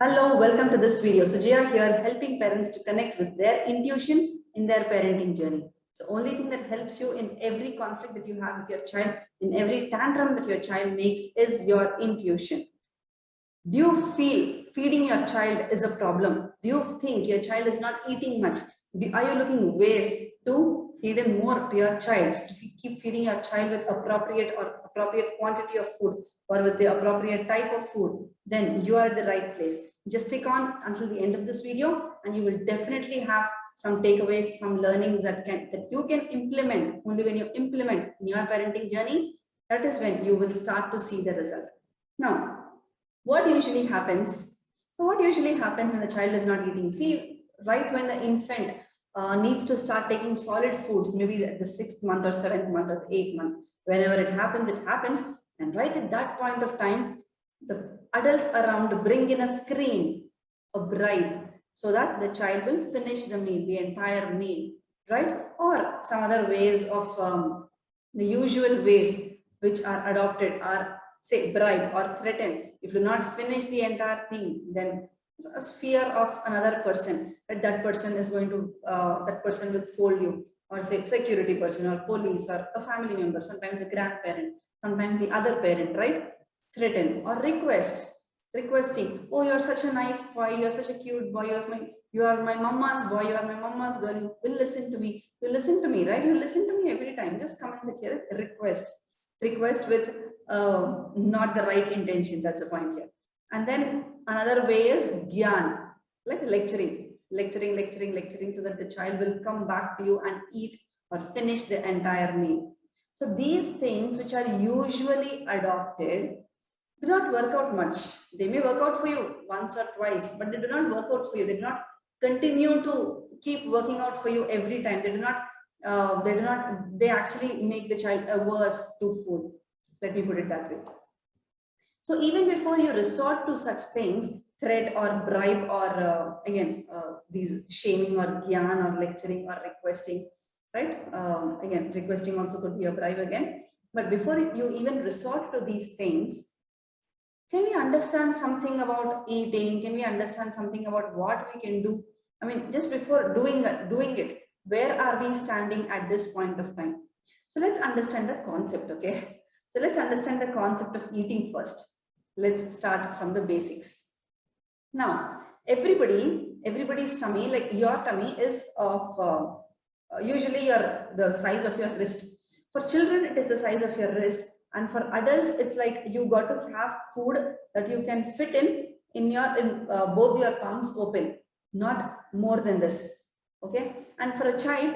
Hello, welcome to this video. Sujaya here, helping parents to connect with their intuition in their parenting journey. So only thing that helps you in every conflict that you have with your child, in every tantrum that your child makes is your intuition. Do you feel feeding your child is a problem? Do you think your child is not eating much? Are you looking ways to feed in more to your child, to keep feeding your child with appropriate quantity of food or with the appropriate type of food? Then you are at the right place. Just stick on until the end of this video and you will definitely have some takeaways, some learnings that you can implement. Only when you implement in your parenting journey, that is when you will start to see the result. Now, what usually happens? So what usually happens when the child is not eating? See, right when the infant needs to start taking solid foods, maybe the 6th month or 7th month or the 8th month, whenever it happens, it happens. And right at that point of time, the adults around bring in a screen, a bribe, so that the child will finish the meal, the entire meal, right? Or some other ways of the usual ways which are adopted are say bribe or threaten. If you do not finish the entire thing, then a fear of another person that person is going to that person will scold you, or say security person or police or a family member, sometimes the grandparent, sometimes the other parent, right? Threaten or requesting, oh, you're such a nice boy, you're such a cute boy, you are my mama's boy, you are my mama's girl, you will listen to me, you listen to me, right? You listen to me every time, just come and sit here. Request with not the right intention, that's the point here. And then another way is gyan, like lecturing, so that the child will come back to you and eat or finish the entire meal. So these things which are usually adopted do not work out much. They may work out for you once or twice, but they do not work out for you. They do not continue to keep working out for you every time. They actually make the child averse to food. Let me put it that way. So even before you resort to such things, threat or bribe or these shaming or gyan or lecturing or requesting, right? Again, requesting also could be a bribe again. But before you even resort to these things, can we understand something about eating? Can we understand something about what we can do? I mean, just before doing it, where are we standing at this point of time? So let's understand the concept, okay? So let's understand the concept of eating first. Let's start from the basics. Now, everybody's tummy, like your tummy, is of usually the size of your wrist. For children, it is the size of your wrist, and for adults, it's like you got to have food that you can fit in both your palms open, not more than this. Okay, and for a child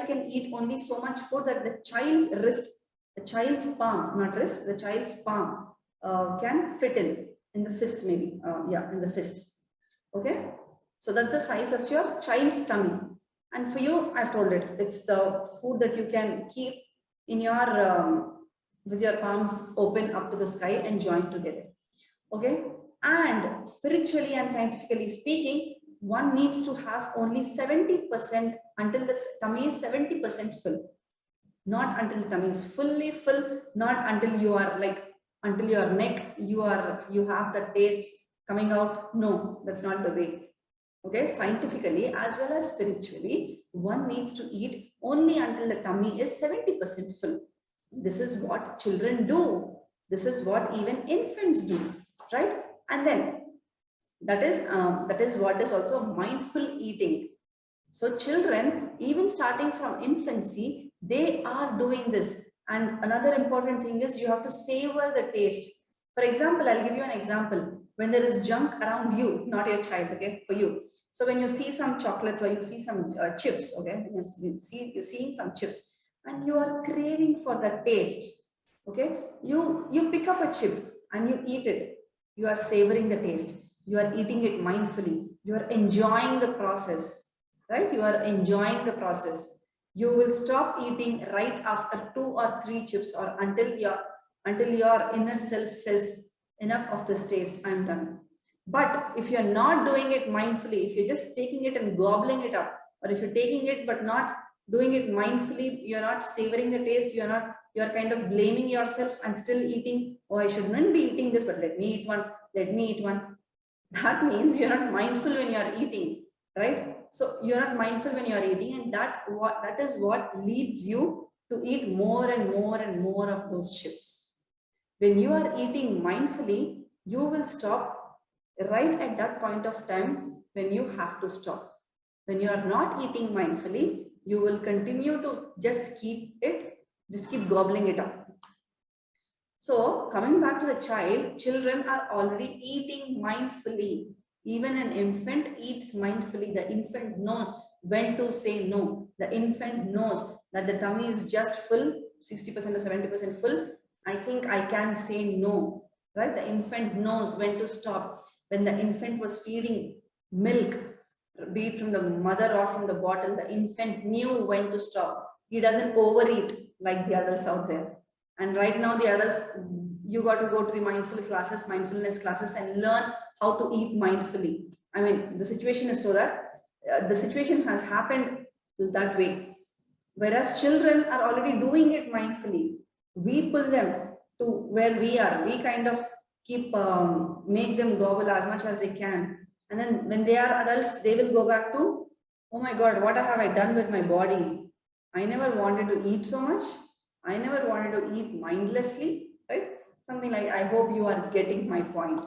can eat only so much food that the child's palm, not wrist, the child's palm can fit in the fist, maybe, in the fist. Okay, so that's the size of your child's tummy. And for you, I've told it, it's the food that you can keep in your with your palms open up to the sky and joined together. Okay, and spiritually and scientifically speaking, one needs to have only 70% until the tummy is 70% full. Not until the tummy is fully full, not until you are like until your neck you have the taste coming out. No, that's not the way. Okay, scientifically as well as spiritually, one needs to eat only until the tummy is 70% full. This is what children do. This is what even infants do, right? And then that is what is also mindful eating. So children, even starting from infancy, they are doing this. And another important thing is you have to savor the taste. For example, I'll give you an example. When there is junk around you, not your child, okay, for you. So when you see some chocolates or you see some chips, okay, you're seeing some chips and you are craving for the taste, okay, you pick up a chip and you eat it. You are savoring the taste. You are eating it mindfully. You are enjoying the process, right? You are enjoying the process. You will stop eating right after 2 or 3 chips or until your inner self says enough of this taste, I'm done. But if you're not doing it mindfully, if you're just taking it and gobbling it up, or if you're taking it but not doing it mindfully, you're not savoring the taste, you're kind of blaming yourself and still eating, oh, I shouldn't be eating this, but let me eat one. That means you're not mindful when you're eating, right? So you're not mindful when you're eating, and that is what leads you to eat more and more and more of those chips. When you are eating mindfully, you will stop right at that point of time when you have to stop. When you are not eating mindfully, you will continue to just keep gobbling it up. So coming back to the child, children are already eating mindfully. Even an infant eats mindfully. The infant knows when to say no. The infant knows that the tummy is just full, 60% or 70% full. I think I can say no, right? The infant knows when to stop. When the infant was feeding milk, be it from the mother or from the bottle, the infant knew when to stop. He doesn't overeat like the adults out there. And right now, the adults, you got to go to the mindfulness classes, and learn how to eat mindfully. I mean, the situation is so that the situation has happened that way. Whereas children are already doing it mindfully. We pull them to where we are. We kind of keep make them gobble as much as they can. And then when they are adults, they will go back to, oh my God, what have I done with my body? I never wanted to eat so much. I never wanted to eat mindlessly, right? Something like, I hope you are getting my point.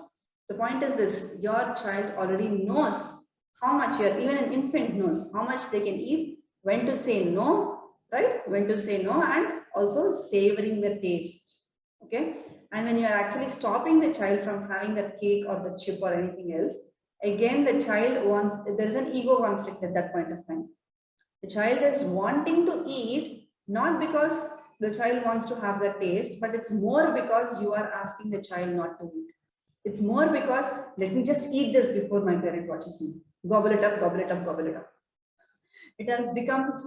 The point is this, your child already knows how much, even an infant knows how much they can eat, when to say no, right? When to say no, and also savoring the taste, okay? And when you are actually stopping the child from having that cake or the chip or anything else, again, the child wants, there's an ego conflict at that point of time. The child is wanting to eat, not because the child wants to have the taste, but it's more because you are asking the child not to eat. It's more because, let me just eat this before my parent watches me. Gobble it up, gobble it up, gobble it up. It has become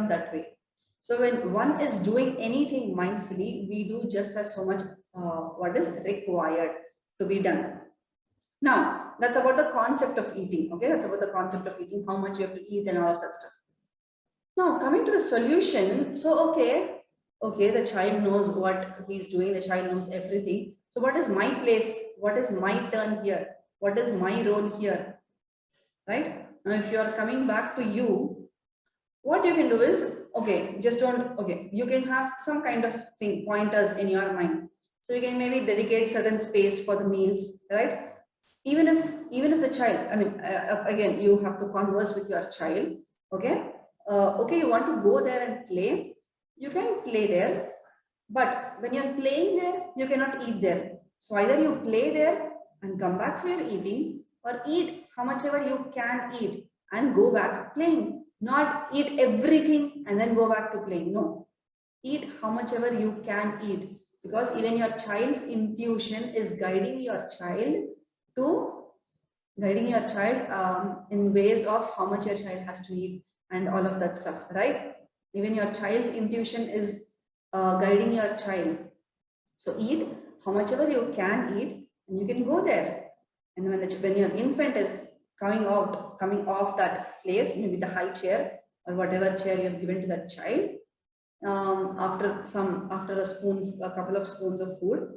that way. So when one is doing anything mindfully, we do just as so much what is required to be done. Now, that's about the concept of eating. Okay, that's about the concept of eating, how much you have to eat and all of that stuff. Now, coming to the solution, so okay, the child knows what he's doing, the child knows everything. So, what is my place? What is my turn here? What is my role here? Right? Now, if you are coming back to you, what you can do is, okay, just don't, okay, you can have some kind of thing, pointers in your mind. So, you can maybe dedicate certain space for the meals, right? Even if the child, I mean, again, you have to converse with your child, okay? Okay, you want to go there and play, you can play there, but when you're playing there, you cannot eat there. So either you play there and come back for your eating, or eat how much ever you can eat and go back playing. Not eat everything and then go back to playing. No, eat how much ever you can eat, because even your child's intuition is to guiding your child in ways of how much your child has to eat and all of that stuff, right? Even your child's intuition is guiding your child. So eat how much ever you can eat, and you can go there. And when your infant is coming off that place, maybe the high chair or whatever chair you have given to that child, after a couple of spoons of food,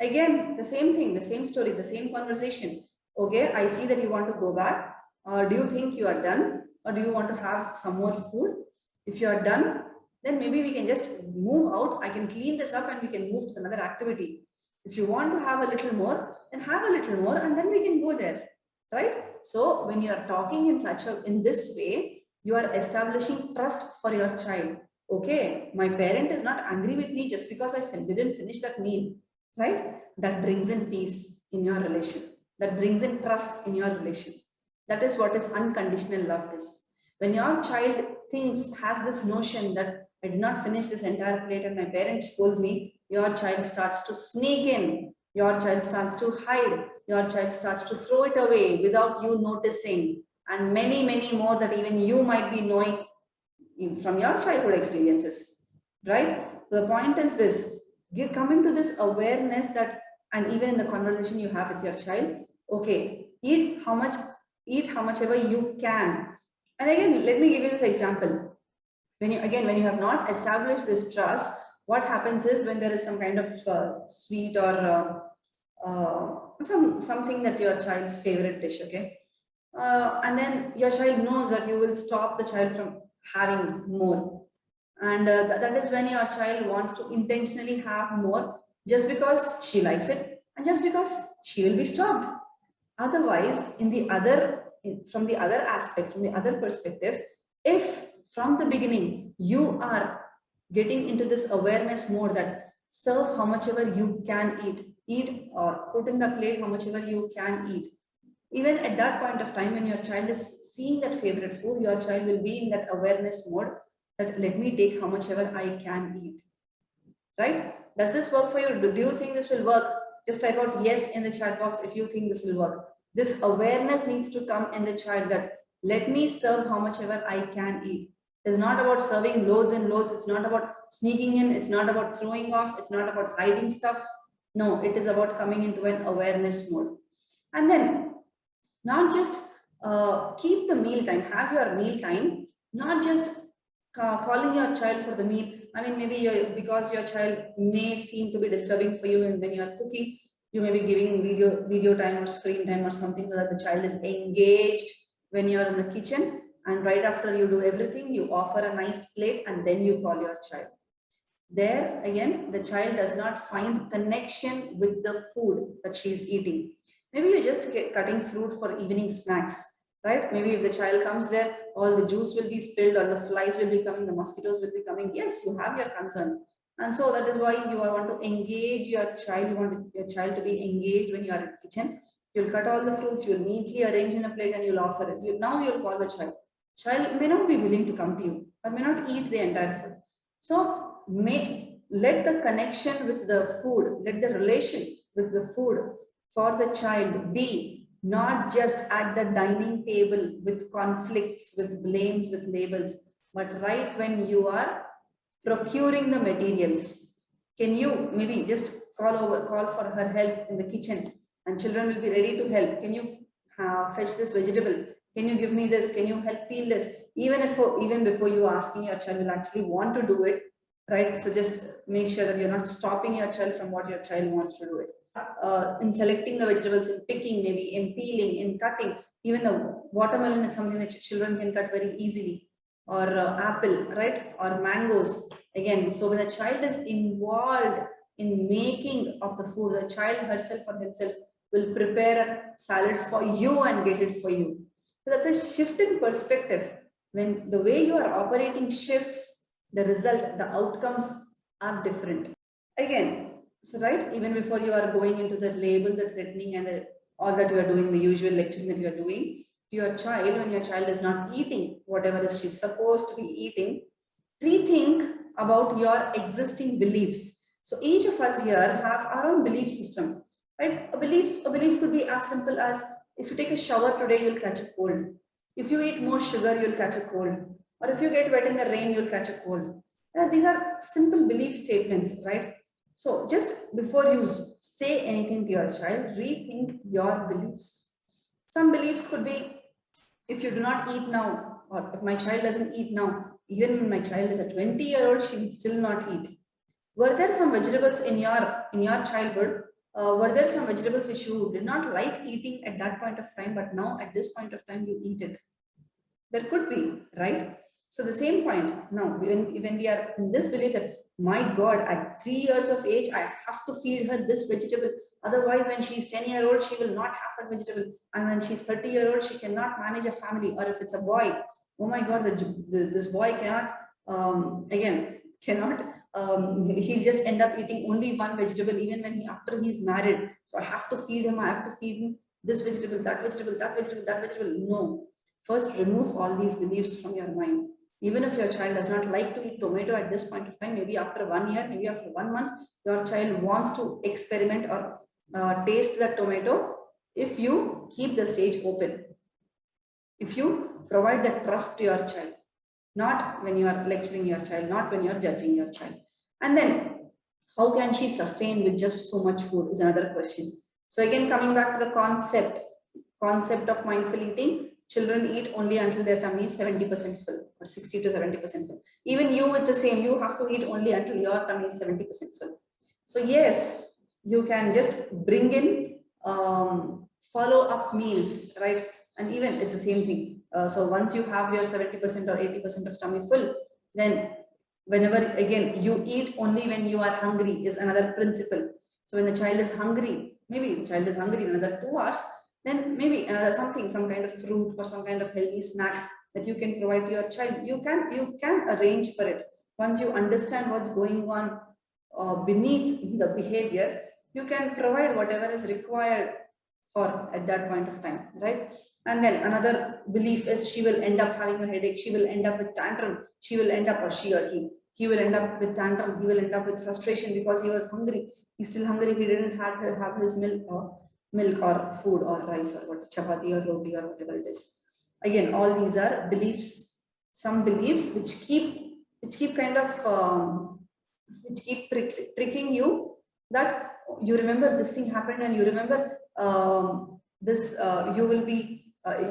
again the same thing, the same story, the same conversation. Okay, I see that you want to go back. Do you think you are done, or do you want to have some more food? If you are done, then maybe we can just move out. I can clean this up and we can move to another activity. If you want to have a little more, then have a little more, and then we can go there, right? So when you are talking in this way, you are establishing trust for your child. Okay, my parent is not angry with me just because I didn't finish that meal, right? That brings in peace in your relation. That brings in trust in your relation. That is what is unconditional love is. When your child has this notion that I did not finish this entire plate and my parent scolds me, your child starts to sneak in, your child starts to hide, your child starts to throw it away without you noticing, and many, many more that even you might be knowing from your childhood experiences, right? So the point is this, come into this awareness that, and even in the conversation you have with your child, okay, eat how much ever you can. And again, let me give you this example. When you have not established this trust, what happens is when there is some kind of sweet or something that your child's favorite dish, okay? And then your child knows that you will stop the child from having more. And that is when your child wants to intentionally have more just because she likes it and just because she will be stopped. Otherwise, from the other aspect, from the other perspective, if from the beginning you are getting into this awareness mode that serve how much ever you can eat or put in the plate how much ever you can eat. Even at that point of time, when your child is seeing that favorite food, your child will be in that awareness mode that let me take how much ever I can eat. Right? Does this work for you? Do you think this will work? Just type out yes in the chat box if you think this will work. This awareness needs to come in the child that let me serve how much ever I can eat. It's not about serving loads and loads. It's not about sneaking in. It's not about throwing off. It's not about hiding stuff. No, it is about coming into an awareness mode. And then not just keep the meal time, have your meal time, not just calling your child for the meal. I mean, maybe because your child may seem to be disturbing for you when you are cooking, you may be giving video time or screen time or something so that the child is engaged when you are in the kitchen. And right after you do everything, you offer a nice plate and then you call your child. There again, the child does not find connection with the food that she is eating. Maybe you're just cutting fruit for evening snacks, right? Maybe if the child comes there, all the juice will be spilled, all the flies will be coming, the mosquitoes will be coming. Yes, you have your concerns. And so that is why you want to engage your child. You want your child to be engaged when you are in the kitchen. You'll cut all the fruits, you'll neatly arrange in a plate and you'll offer it. Now you'll call the child. Child may not be willing to come to you or may not eat the entire food. So let the connection with the food, let the relation with the food for the child be not just at the dining table with conflicts, with blames, with labels, but right when you are procuring the materials. Can you maybe just call for her help in the kitchen and children will be ready to help. Can you fetch this vegetable? Can you give me this? Can you help peel this? Even before you asking, your child will actually want to do it, right? So just make sure that you're not stopping your child from what your child wants to do it. In selecting the vegetables, in picking, maybe in peeling, in cutting. Even the watermelon is something that children can cut very easily, or apple, right? Or mangoes. Again, so when the child is involved in making of the food, the child herself or himself will prepare a salad for you and get it for you. So that's a shift in perspective. When the way you are operating shifts, the result, the outcomes are different. Again, so right, even before you are going into the label, the threatening, and all that you are doing, the usual lecturing that you are doing, to your child, when your child is not eating whatever is she's supposed to be eating, rethink about your existing beliefs. So each of us here have our own belief system, right? A belief could be as simple as if you take a shower today, you'll catch a cold. If you eat more sugar, you'll catch a cold. Or if you get wet in the rain, you'll catch a cold. These are simple belief statements, right? So just before you say anything to your child, rethink your beliefs. Some beliefs could be, if you do not eat now, or if my child doesn't eat now, even when my child is a 20-year-old, she will still not eat. Were there some vegetables in your childhood? Were there some vegetables which you did not like eating at that point of time, but now at this point of time you eat it? There could be, right? So the same point now, when we are in this belief that my God, at 3 years of age, I have to feed her this vegetable. Otherwise, when she's 10-year-old, she will not have that vegetable. And when she's 30-year-old, she cannot manage a family. Or if it's a boy, oh my God, this boy cannot, again, cannot, he'll just end up eating only one vegetable, even when after he's married. So I have to feed him, I have to feed him this vegetable, that vegetable, that vegetable, that vegetable. No. First, remove all these beliefs from your mind. Even if your child does not like to eat tomato at this point of time, maybe after 1 year, maybe after 1 month, your child wants to experiment or taste the tomato. If you keep the stage open, if you provide that trust to your child, not when you are lecturing your child, not when you are judging your child. And then, how can she sustain with just so much food is another question. So again, coming back to the concept of mindful eating, children eat only until their tummy is 70% full or 60 to 70% full. Even you, it's the same. You have to eat only until your tummy is 70% full. So yes, you can just bring in follow up meals, right? And even it's the same thing. So once you have your 70% or 80% of tummy full, then whenever again you eat only when you are hungry is another principle. So when the child is hungry, maybe the child is hungry in another 2 hours, then maybe another something, some kind of fruit or some kind of healthy snack that you can provide to your child. You can arrange for it. Once you understand what's going on beneath the behavior, you can provide whatever is required for at that point of time, right? And then another belief is she will end up having a headache, she will end up with tantrum, she will end up, or she or he will end up with tantrum, he will end up with frustration because he was hungry, he's still hungry, he didn't have his milk or food or rice or what, chapati or roti or whatever it is. Again, all these are beliefs, some beliefs which keep kind of tricking you, that you remember this thing happened and you remember this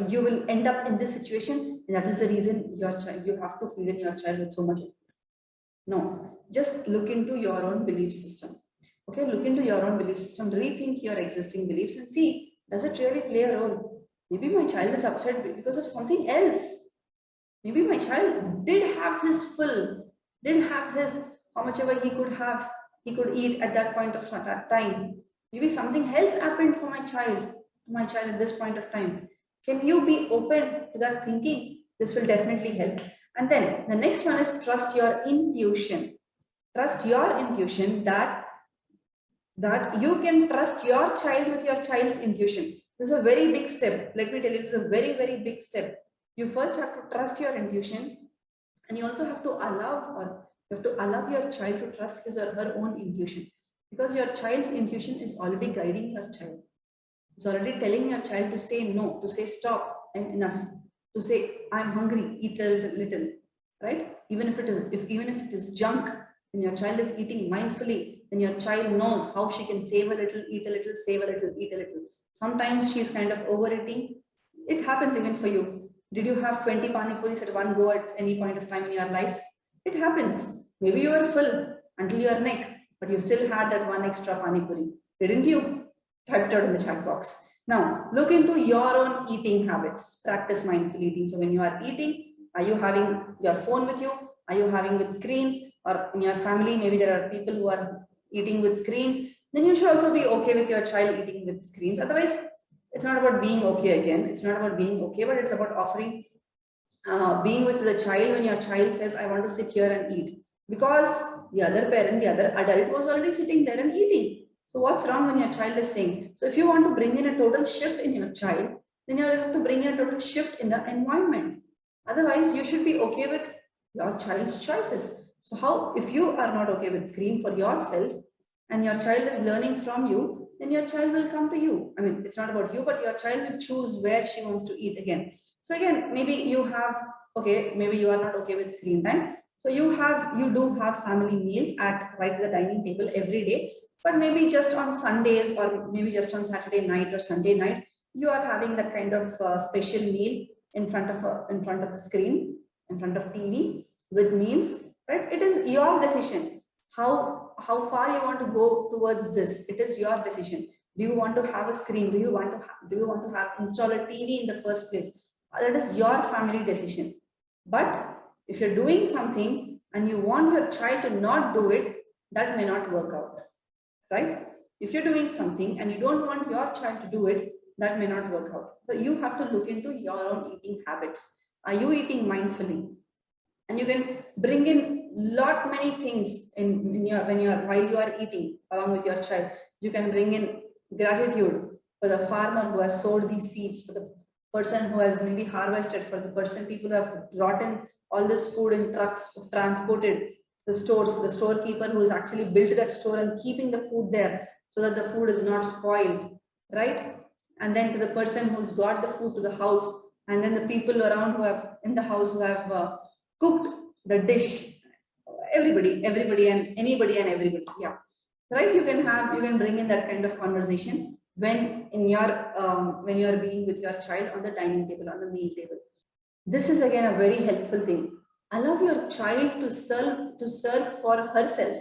you will end up in this situation, and that is the reason your child, you have to feed in your child with so much. No, just look into your own belief system. Okay, look into your own belief system, rethink your existing beliefs and see, does it really play a role? Maybe my child is upset because of something else. Maybe my child did have his full, did have his, how much ever he could have, he could eat at that point of time. Maybe something else happened for my child at this point of time. Can you be open to that thinking? This will definitely help. And then the next one is trust your intuition. Trust your intuition, that you can trust your child with your child's intuition. This is a very big step. Let me tell you, this is a very, very big step. You first have to trust your intuition, and you also have to allow your child to trust his or her own intuition, because your child's intuition is already guiding your child. It's already telling your child to say no, to say stop, I'm enough, to say I'm hungry, eat a little, right? Even if it is junk, when your child is eating mindfully, then your child knows how she can save a little, eat a little, save a little, eat a little. Sometimes she's kind of overeating. It happens even for you. Did you have 20 pani puris at one go at any point of time in your life? It happens. Maybe you were full until your neck, but you still had that one extra pani puri, didn't you? Type it out in the chat box. Now, look into your own eating habits. Practice mindful eating. So when you are eating, are you having your phone with you? Are you having with screens? Or in your family, maybe there are people who are eating with screens. Then you should also be okay with your child eating with screens. Otherwise, it's not about being okay again. It's not about being okay, but it's about offering, being with the child when your child says, I want to sit here and eat. Because the other parent, the other adult was already sitting there and eating. So what's wrong when your child is saying? So if you want to bring in a total shift in your child, then you have to bring in a total shift in the environment. Otherwise, you should be okay with your child's choices. So how, if you are not okay with screen for yourself and your child is learning from you, then your child will come to you. I mean, it's not about you, but your child will choose where she wants to eat again. So again, maybe you have, okay, maybe you are not okay with screen time. So you do have family meals at right at the dining table every day, but maybe just on Sundays or maybe just on Saturday night or Sunday night, you are having that kind of special meal in front of the screen, in front of TV with meals, right? It is your decision how far you want to go towards this. It is your decision. Do you want to have a screen? Do you want to have install a TV in the first place? That is your family decision. But if you're doing something and you want your child to not do it, that may not work out, right? If you're doing something and you don't want your child to do it, that may not work out. So you have to look into your own eating habits. Are you eating mindfully? And you can bring in lot many things in your while you are eating along with your child. You can bring in gratitude for the farmer who has sowed these seeds, for the person who has maybe harvested, for the person, people who have brought in all this food in trucks, transported, the stores, the storekeeper who has actually built that store and keeping the food there so that the food is not spoiled, right? And then to the person who's got the food to the house, and then the people around who have in the house who have cooked the dish. Everybody and anybody and everybody, yeah, right? You can bring in that kind of conversation when you are being with your child on the dining table, on the meal table. This is again a very helpful thing. Allow your child to serve for herself,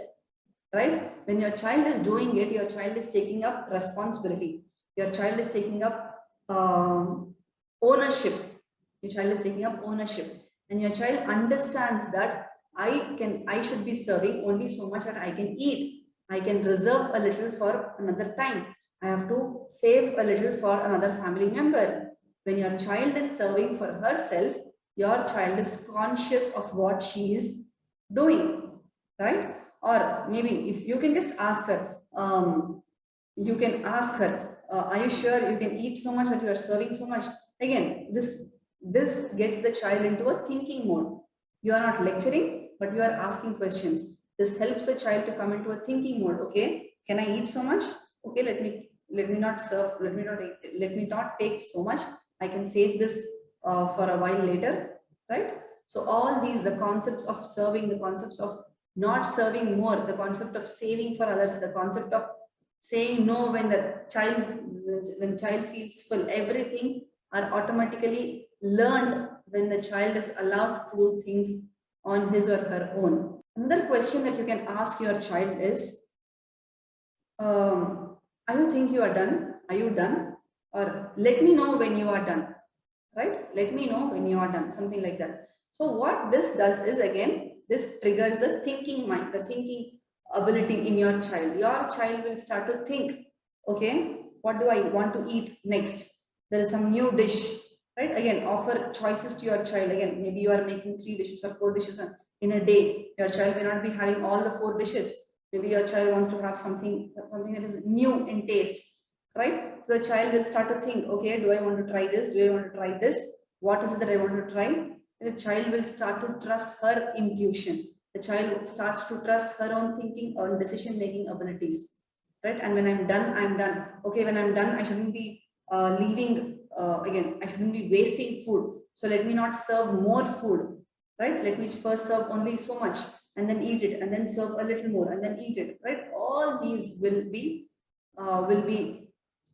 right? When your child is doing it, your child is taking up responsibility. Your child is taking up ownership. Your child is taking up ownership, and your child understands that I should be serving only so much that I can eat. I can reserve a little for another time. I have to save a little for another family member. When your child is serving for herself, your child is conscious of what she is doing, right? Or maybe if you can just ask her, you can ask her, are you sure you can eat so much that you are serving so much? Again, this gets the child into a thinking mode. You are not lecturing, but you are asking questions. This helps the child to come into a thinking mode. Okay, can I eat so much? Okay, let me not serve, let me not take so much. I can save this for a while later, right? So all these, the concepts of serving, the concepts of not serving more, the concept of saving for others, the concept of saying no when child feels full, everything are automatically learned when the child is allowed to do things on his or her own. Another question that you can ask your child is, are you think you are done? Are you done? Or let me know when you are done, right? Let me know when you are done, something like that. So what this does is, again, this triggers the thinking mind, the thinking ability in your child. Your child will start to think, okay, what do I want to eat next? There is some new dish, right? Again, offer choices to your child. Again, maybe you are making 3 dishes or 4 dishes in a day. Your child may not be having all the 4 dishes. Maybe your child wants to have something that is new in taste, right? So the child will start to think, okay, do I want to try this? Do I want to try this? What is it that I want to try? And the child will start to trust her intuition. The child starts to trust her own thinking or decision making abilities, right? And when I'm done, I'm done. Okay, when I'm done, I shouldn't be leaving, again, I shouldn't be wasting food. So let me not serve more food, right? Let me first serve only so much and then eat it, and then serve a little more and then eat it, right? All these will be,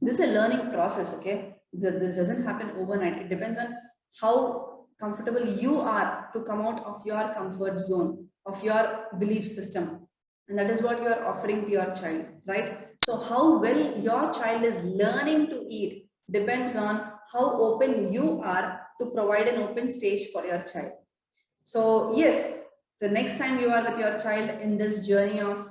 this is a learning process. Okay, this doesn't happen overnight. It depends on how comfortable you are to come out of your comfort zone, of your belief system, and that is what you are offering to your child, right? So how well your child is learning to eat depends on how open you are to provide an open stage for your child. So yes, the next time you are with your child in this journey of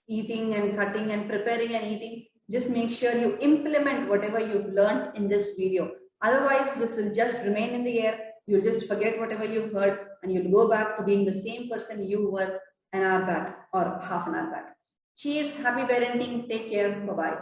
eating and cutting and preparing and eating, just make sure you implement whatever you've learned in this video. Otherwise, this will just remain in the air. You'll just forget whatever you've heard, and you'll go back to being the same person you were an hour back or half an hour back. Cheers, happy parenting, take care, bye-bye.